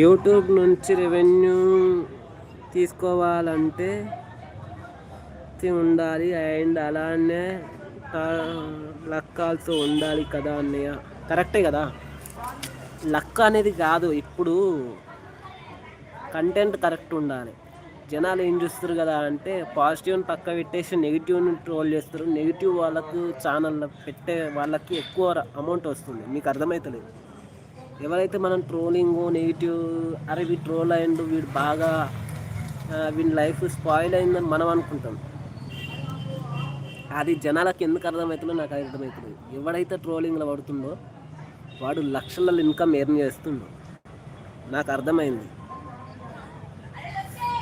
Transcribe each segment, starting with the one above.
YouTube నుంచి revenue తీసుకోవాలంటే ఉండాలి అండ్ అలానే లక్ ఆల్సో ఉండాలి కదా అన్నయ్య. కరెక్టే కదా, లక్ అనేది కాదు, ఇప్పుడు కంటెంట్ కరెక్ట్ ఉండాలి. జనాలు ఏం చూస్తారు కదా అంటే పాజిటివ్ని పక్క పెట్టేసి నెగిటివ్ని ట్రోల్ చేస్తారు. నెగిటివ్ వాళ్ళకు ఛానల్ పెట్టే వాళ్ళకి ఎక్కువ అమౌంట్ వస్తుంది. మీకు అర్థమవుతలేదు. ఎవరైతే మనం ట్రోలింగ్ నెగిటివ్, అరే వీడు ట్రోల్ అయ్యిండు, వీడు బాగా వీడి లైఫ్ స్పాయిల్ అయిందని మనం అనుకుంటాం. అది జనాలకు ఎందుకు అర్థమవుతుందో నాకు అర్థమవుతుంది. ఎవడైతే ట్రోలింగ్లో పడుతుండో వాడు లక్షలలో ఇన్కమ్ ఎర్న్ చేస్తుండో నాకు అర్థమైంది.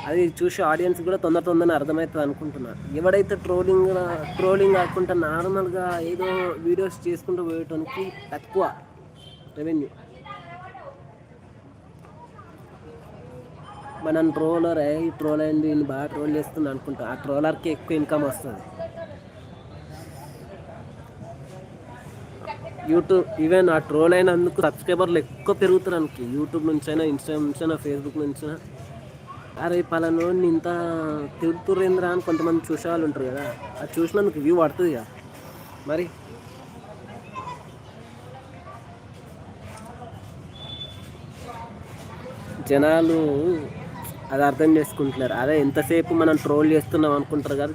అది చూసి ఆడియన్స్ కూడా తొందరనే అర్థమవుతుంది అనుకుంటున్నా. ఎవడైతే ట్రోలింగ్ కాకుండా నార్మల్గా ఏదో వీడియోస్ చేసుకుంటూ పోయటానికి తక్కువ రెవెన్యూ. మనం ట్రోలర్ ఈ ట్రోల్ అయింది, వీళ్ళు బాగా ట్రోల్ చేస్తుంది అనుకుంటా. ఆ ట్రోలర్కి ఎక్కువ ఇన్కమ్ వస్తుంది. యూట్యూబ్ ఈవెన్ ఆ ట్రోల్ అయినందుకు సబ్స్క్రైబర్లు ఎక్కువ పెరుగుతారు అనుకో. యూట్యూబ్ నుంచి అయినా, ఇన్స్టాగ్రామ్ నుంచి అయినా, ఫేస్బుక్ నుంచి అయినా. అరే పలానోడిని ఇంత తిడుతురేంద్రా అని కొంతమంది చూసేవాళ్ళు ఉంటారు కదా, అది చూసినందుకు వ్యూ పడుతుంది కదా. మరి జనాలు అది అర్థం చేసుకుంటున్నారు. అదే ఎంతసేపు మనం ట్రోల్ చేస్తున్నాం అనుకుంటారు కదా.